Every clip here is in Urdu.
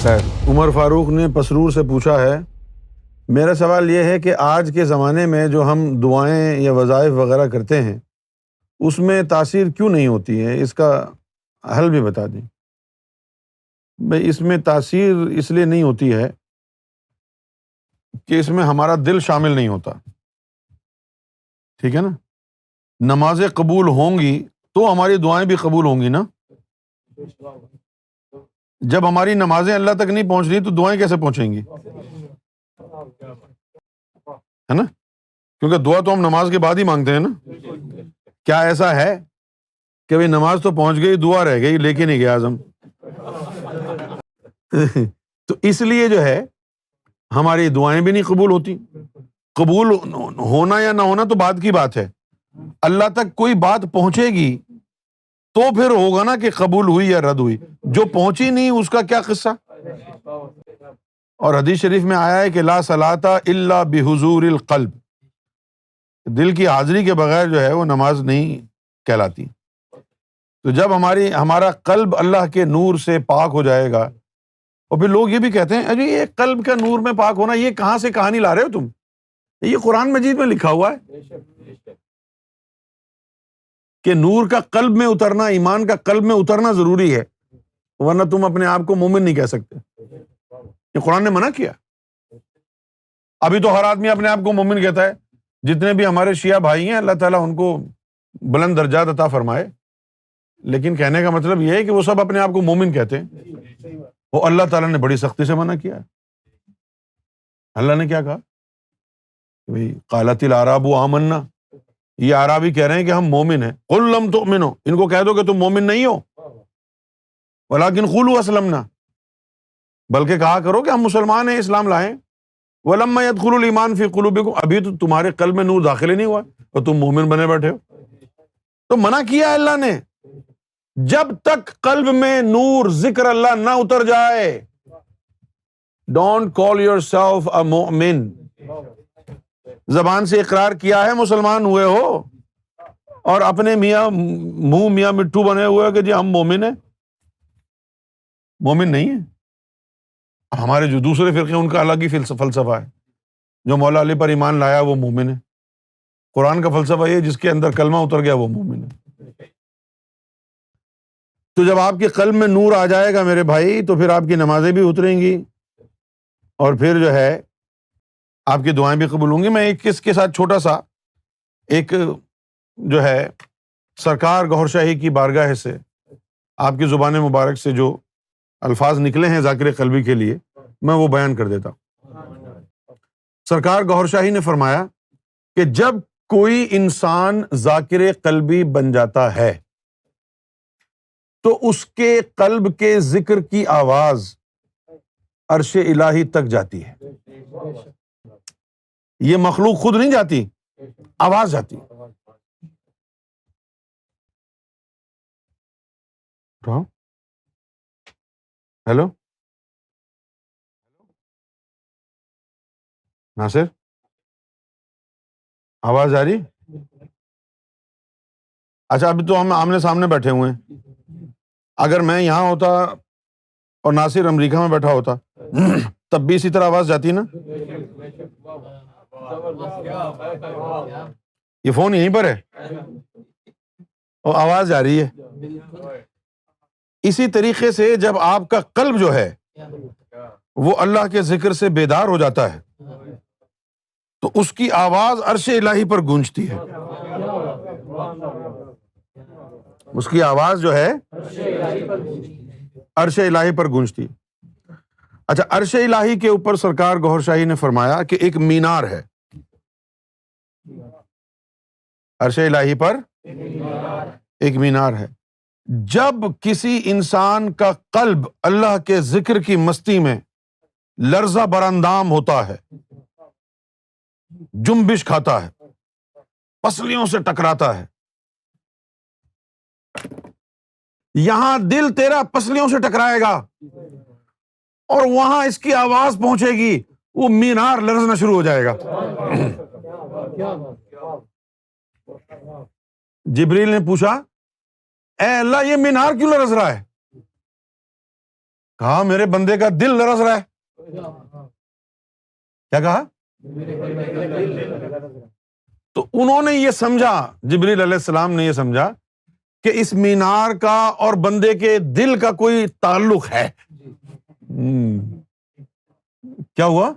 خیر، عمر فاروق نے پسرور سے پوچھا ہے، میرا سوال یہ ہے کہ آج کے زمانے میں جو ہم دعائیں یا وظائف وغیرہ کرتے ہیں اس میں تاثیر کیوں نہیں ہوتی ہے؟ اس کا حل بھی بتا دیں۔ بھئی اس میں تاثیر اس لیے نہیں ہوتی ہے کہ اس میں ہمارا دل شامل نہیں ہوتا، ٹھیک ہے نا؟ نمازیں قبول ہوں گی تو ہماری دعائیں بھی قبول ہوں گی نا۔ جب ہماری نمازیں اللہ تک نہیں پہنچ رہی تو دعائیں کیسے پہنچیں گی؟ ہے نا؟ کیونکہ دعا تو ہم نماز کے بعد ہی مانگتے ہیں نا۔ کیا ایسا ہے کہ بھئی نماز تو پہنچ گئی، دعا رہ گئی، لے کے نہیں گیا اعظم؟ تو اس لیے جو ہے ہماری دعائیں بھی نہیں قبول ہوتی۔ قبول ہونا یا نہ ہونا تو بعد کی بات ہے، اللہ تک کوئی بات پہنچے گی تو پھر ہوگا نا کہ قبول ہوئی یا رد ہوئی۔ جو پہنچی نہیں اس کا کیا قصہ؟ اور حدیث شریف میں آیا ہے کہ لا صلاۃ الا بحضور القلب، دل کی حاضری کے بغیر جو ہے وہ نماز نہیں کہلاتی۔ تو جب ہمارا قلب اللہ کے نور سے پاک ہو جائے گا، اور پھر لوگ یہ بھی کہتے ہیں ارے یہ قلب کا نور میں پاک ہونا یہ کہاں سے کہانی لا رہے ہو تم؟ یہ قرآن مجید میں لکھا ہوا ہے کہ نور کا قلب میں اترنا، ایمان کا قلب میں اترنا ضروری ہے، ورنہ تم اپنے آپ کو مومن نہیں کہہ سکتے۔ یہ قرآن نے منع کیا۔ ابھی تو ہر آدمی اپنے آپ کو مومن کہتا ہے، جتنے بھی ہمارے شیعہ بھائی ہیں اللہ تعالیٰ ان کو بلند درجات عطا فرمائے، لیکن کہنے کا مطلب یہ ہے کہ وہ سب اپنے آپ کو مومن کہتے ہیں، وہ اللہ تعالیٰ نے بڑی سختی سے منع کیا ہے۔ اللہ نے کیا کہا؟ بھئی قالت الاعراب آمنا، یہ اعرابی کہہ رہے ہیں کہ ہم مومن ہیں۔ قل لم تؤمنوا، ان کو کہہ دو کہ تم مومن نہیں ہو، ولکن قولوا اسلمنا، بلکہ کہا کرو کہ ہم مسلمان ہیں، اسلام لائے ہیں۔ ولما يدخل الايمان في قلوبكم، ابھی تو تمہارے قلب میں نور داخل ہی نہیں ہوا اور تم مومن بنے بیٹھے ہو۔ تو منع کیا ہے اللہ نے، جب تک قلب میں نور ذکر اللہ نہ اتر جائے، don't call your self a مومن۔ زبان سے اقرار کیا ہے مسلمان ہوئے ہو، اور اپنے میاں مٹھو بنے ہوئے کہ جی ہم مومن ہیں، مومن نہیں ہیں۔ ہمارے جو دوسرے فرقے ان کا الگ ہی فلسفہ ہے، جو مولا علی پر ایمان لایا وہ مومن ہے۔ قرآن کا فلسفہ یہ جس کے اندر کلمہ اتر گیا وہ مومن ہے۔ تو جب آپ کے قلب میں نور آ جائے گا میرے بھائی تو پھر آپ کی نمازیں بھی اتریں گی، اور پھر جو ہے آپ کی دعائیں بھی قبول ہوں گی۔ میں ایک اس کے ساتھ چھوٹا سا ایک جو ہے سرکار گوھر شاہی کی بارگاہ سے آپ کی زبان مبارک سے جو الفاظ نکلے ہیں ذاکر قلبی کے لیے میں وہ بیان کر دیتا ہوں۔ سرکار گوھر شاہی نے فرمایا کہ جب کوئی انسان ذاکر قلبی بن جاتا ہے تو اس کے قلب کے ذکر کی آواز عرش الہی تک جاتی ہے۔ یہ مخلوق خود نہیں جاتی، آواز جاتی۔ ہیلو ناصر، آواز آ رہی؟ اچھا ابھی تو ہم آمنے سامنے بیٹھے ہوئے ہیں، اگر میں یہاں ہوتا اور ناصر امریکہ میں بیٹھا ہوتا تب بھی اسی طرح آواز جاتی نا۔ یہ فون یہیں پر ہے اور آواز جا رہی ہے۔ اسی طریقے سے جب آپ کا قلب جو ہے وہ اللہ کے ذکر سے بیدار ہو جاتا ہے تو اس کی آواز عرش الہی پر گونجتی ہے۔ اس کی آواز جو ہے عرش الہی پر گونجتی ہے۔ اچھا، عرش الہی کے اوپر سرکار گوھر شاہی نے فرمایا کہ ایک مینار ہے۔ عرش الہی پر ایک مینار ہے۔ جب کسی انسان کا قلب اللہ کے ذکر کی مستی میں لرزہ براندام ہوتا ہے، جنبش کھاتا ہے، پسلیوں سے ٹکراتا ہے، یہاں دل تیرا پسلیوں سے ٹکرائے گا اور وہاں اس کی آواز پہنچے گی، وہ مینار لرزنا شروع ہو جائے گا۔ جبریل نے پوچھا اے اللہ یہ مینار کیوں لرز رہا ہے؟ کہا میرے بندے کا دل لرز رہا ہے. کیا کہا؟ تو انہوں نے یہ سمجھا، جبریل علیہ السلام نے یہ سمجھا کہ اس مینار کا اور بندے کے دل کا کوئی تعلق ہے. کیا ہوا؟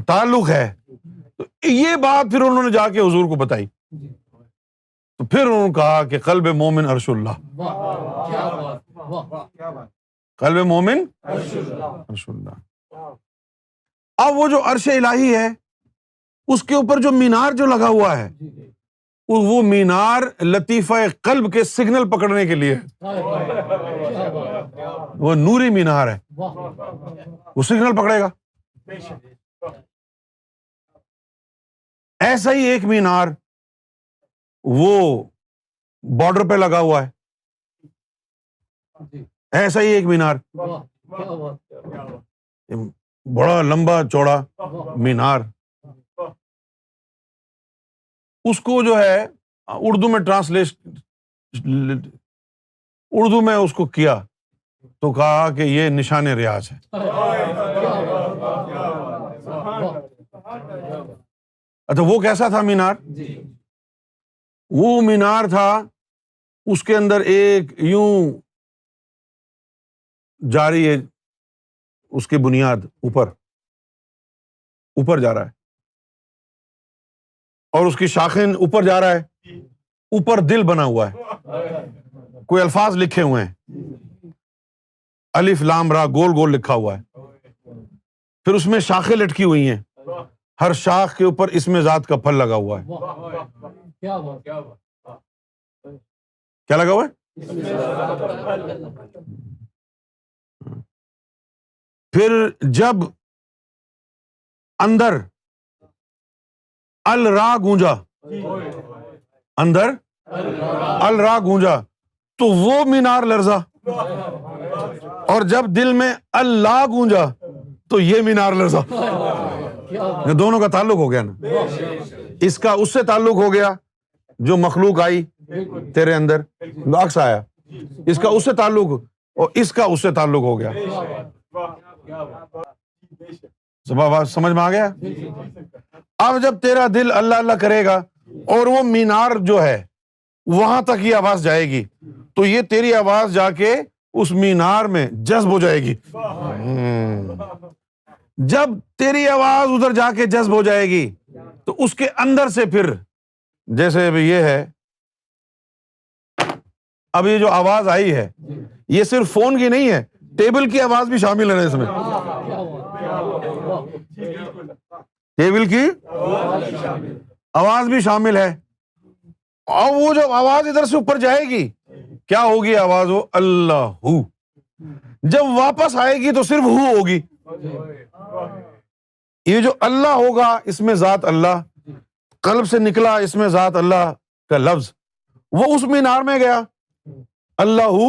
تعلق ہے. تو یہ بات پھر انہوں نے جا کے حضور کو بتائی. تو پھر انہوں نے کہا کہ قلب مومن عرش اللہ. قلب مومن عرش اللہ. اب وہ جو عرش الہی ہے اس کے اوپر جو مینار جو لگا ہوا ہے وہ مینار لطیفہ قلب کے سگنل پکڑنے کے لیے، وہ نوری مینار ہے، وہ سگنل پکڑے گا. ایسا ہی ایک مینار وہ بارڈر پہ لگا ہوا ہے، ایسا ہی ایک مینار، بڑا لمبا چوڑا مینار. اس کو جو ہے اردو میں اردو میں اس کو کیا تو کہا کہ یہ نشان ریاض ہے. اچھا وہ کیسا تھا مینار؟ وہ مینار تھا اس کے اندر ایک یوں جاری ہے، اس کی بنیاد اوپر جا رہا ہے، اور اس کی شاخیں اوپر جا رہا ہے، اوپر دل بنا ہوا ہے، کوئی الفاظ لکھے ہوئے ہیں، الف لام را گول گول لکھا ہوا ہے. پھر اس میں شاخیں لٹکی ہوئی ہیں، ہر شاخ کے اوپر اسم ذات کا پھل لگا ہوا ہے. کیا لگا ہوا ہے؟ پھر جب اندر الرا گونجا، اندر الرا گونجا تو وہ مینار لرزا، اور جب دل میں اللہ گونجا تو یہ مینار لرزا. دونوں کا تعلق ہو گیا نا. اس کا اس سے تعلق ہو گیا جو مخلوق آئی تیرے اندر، عکس آیا، اس کا اس سے تعلق، اور اس کا اس سے تعلق ہو گیا. سمجھ میں آ گیا؟ اب جب تیرا دل اللہ اللہ کرے گا اور وہ مینار جو ہے وہاں تک یہ آواز جائے گی تو یہ تیری آواز جا کے اس مینار میں جذب ہو جائے گی. جب تیری آواز ادھر جا کے جذب ہو جائے گی تو اس کے اندر سے پھر جیسے یہ ہے، اب یہ جو آواز آئی ہے یہ صرف فون کی نہیں ہے، ٹیبل کی آواز بھی شامل ہے اس میں. ٹیبل کی آواز بھی شامل ہے. اور وہ جو آواز ادھر سے اوپر جائے گی کیا ہوگی آواز؟ وہ اللہ ہو. جب واپس آئے گی تو صرف ہو ہوگی. یہ جو اللہ ہوگا اس میں ذات اللہ، قلب سے نکلا اس میں ذات اللہ کا لفظ، وہ اس مینار میں گیا، اللہ ہو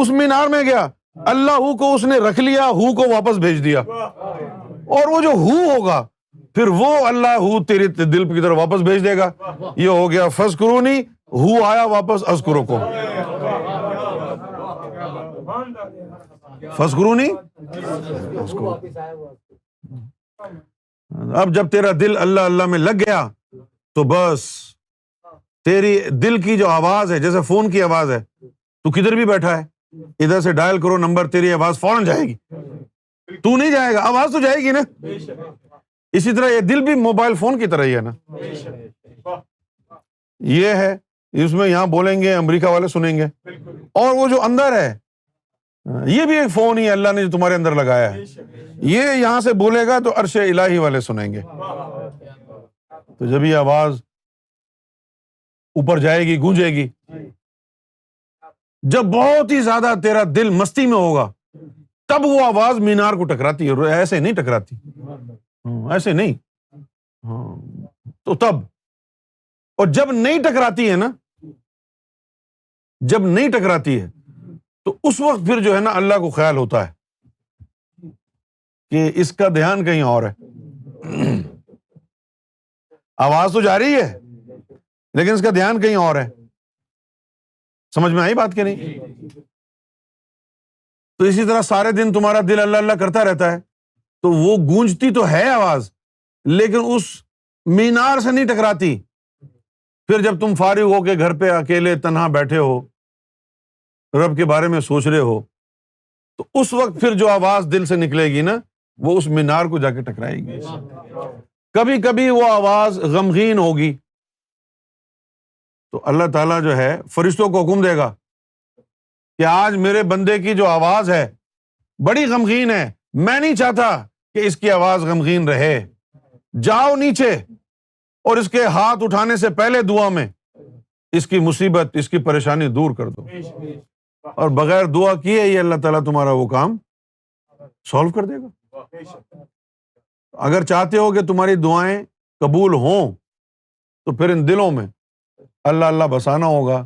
اس مینار میں گیا، اللہ ہو کو اس نے رکھ لیا، ہو کو واپس بھیج دیا. اور وہ جو ہو ہوگا پھر وہ اللہ ہو تیرے دل کی طرف واپس بھیج دے گا. یہ ہو گیا فذکرونی، ہو آیا واپس اذکرکم. فذکرونی. اب جب تیرا دل اللہ اللہ میں لگ گیا تو بس تیری دل کی جو آواز ہے جیسے فون کی آواز ہے، تو کدھر بھی بیٹھا ہے ادھر سے ڈائل کرو نمبر، تیری آواز فوراً جائے گی. تو نہیں جائے گا، آواز تو جائے گی نا. اسی طرح یہ دل بھی موبائل فون کی طرح ہی ہے نا. یہ ہے اس میں یہاں بولیں گے امریکہ والے سنیں گے، اور وہ جو اندر ہے یہ بھی ایک فون ہی اللہ نے جو تمہارے اندر لگایا ہے، یہ یہاں سے بولے گا تو عرش الہی والے سنیں گے. تو جب یہ آواز اوپر جائے گی، گونجے گی، جب بہت ہی زیادہ تیرا دل مستی میں ہوگا تب وہ آواز مینار کو ٹکراتی ہے. ایسے نہیں ٹکراتی، ایسے نہیں. تو تب، اور جب نہیں ٹکراتی ہے نا، جب نہیں ٹکراتی ہے تو اس وقت پھر جو ہے نا اللہ کو خیال ہوتا ہے کہ اس کا دھیان کہیں اور ہے. آواز تو جاری ہے لیکن اس کا دھیان کہیں اور ہے. سمجھ میں آئی بات کہ نہیں؟ تو اسی طرح سارے دن تمہارا دل اللہ اللہ کرتا رہتا ہے تو وہ گونجتی تو ہے آواز، لیکن اس مینار سے نہیں ٹکراتی۔ پھر جب تم فارغ ہو کے گھر پہ اکیلے تنہا بیٹھے ہو، رب کے بارے میں سوچ رہے ہو، تو اس وقت پھر جو آواز دل سے نکلے گی نا، وہ اس مینار کو جا کے ٹکرائے گی۔ کبھی کبھی وہ آواز غمگین ہوگی تو اللہ تعالیٰ جو ہے فرشتوں کو حکم دے گا کہ آج میرے بندے کی جو آواز ہے بڑی غمگین ہے، میں نہیں چاہتا کہ اس کی آواز غمگین رہے، جاؤ نیچے اور اس کے ہاتھ اٹھانے سے پہلے دعا میں اس کی مصیبت، اس کی پریشانی دور کر دو، اور بغیر دعا کیے ہی اللہ تعالیٰ تمہارا وہ کام سولو کر دے گا۔ اگر چاہتے ہو کہ تمہاری دعائیں قبول ہوں تو پھر ان دلوں میں اللہ اللہ بسانا ہوگا،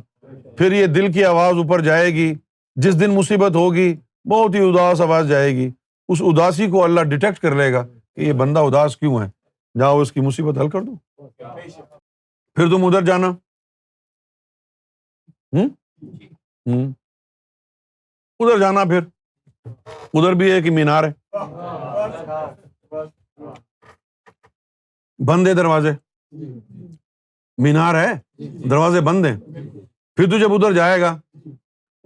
پھر یہ دل کی آواز اوپر جائے گی۔ جس دن مصیبت ہوگی بہت ہی اداس آواز جائے گی، اس اداسی کو اللہ ڈیٹیکٹ کر لے گا کہ یہ بندہ اداس کیوں ہے، جاؤ اس کی مصیبت حل کر دو۔ پھر تم ادھر جانا، ادھر جانا، پھر ادھر بھی ایک مینار ہے، بند ہے دروازے، مینار ہے دروازے بند ہیں۔ پھر تو جب ادھر جائے گا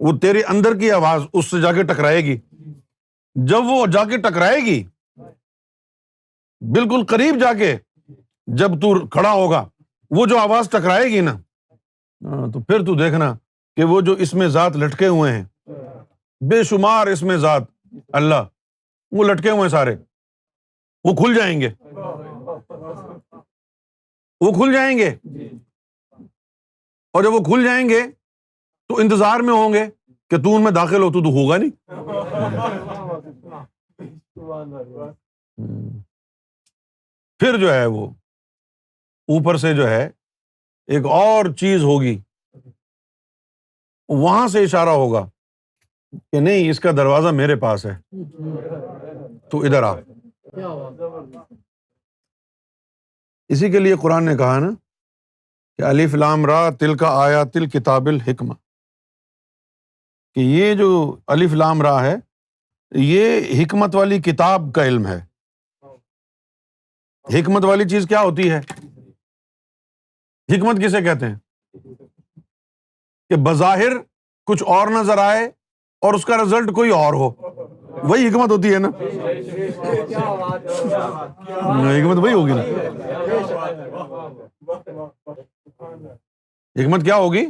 وہ تیرے اندر کی آواز اس سے جا کے ٹکرائے گی۔ جب وہ جا کے ٹکرائے گی بالکل قریب جا کے، جب تو کھڑا ہوگا وہ جو آواز ٹکرائے گی نا، تو پھر تو دیکھنا کہ وہ جو اس میں ذات لٹکے ہوئے ہیں، بے شمار اس میں ذات اللہ، وہ لٹکے ہوئے ہیں سارے، وہ کھل جائیں گے، وہ کھل جائیں گے، اور جب وہ کھل جائیں گے تو انتظار میں ہوں گے کہ تو ان میں داخل ہو، تو ہوگا نہیں۔ پھر جو ہے وہ اوپر سے جو ہے ایک اور چیز ہوگی، وہاں سے اشارہ ہوگا کہ نہیں، اس کا دروازہ میرے پاس ہے، تو ادھر آ۔ اسی کے لیے قرآن نے کہا نا کہ الف لام را تلک آیات الکتاب الحکمہ، کہ یہ جو الف لام را ہے یہ حکمت والی کتاب کا علم ہے۔ حکمت والی چیز کیا ہوتی ہے؟ حکمت کسے کہتے ہیں؟ کہ بظاہر کچھ اور نظر آئے اور اس کا رزلٹ کوئی اور ہو، وہی حکمت ہوتی ہے نا۔ حکمت وہی ہوگی نا۔ حکمت کیا ہوگی؟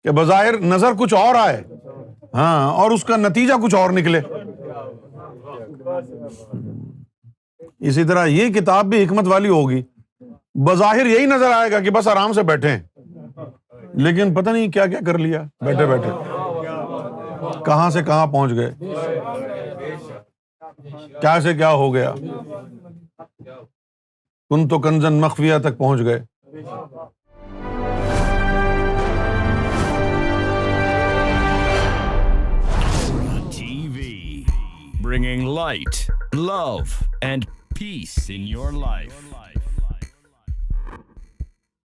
کہ بظاہر نظر کچھ اور آئے، ہاں، اور اس کا نتیجہ کچھ اور نکلے۔ اسی طرح یہ کتاب بھی حکمت والی ہوگی، بظاہر یہی نظر آئے گا کہ بس آرام سے بیٹھے ہیں، لیکن پتہ نہیں کیا کیا کر لیا بیٹھے بیٹھے، کہاں سے کہاں پہنچ گئے، کیا سے کیا ہو گیا، کن تو کنزن مخفیہ تک پہنچ گئے۔ Bringing light, love, and peace in your life.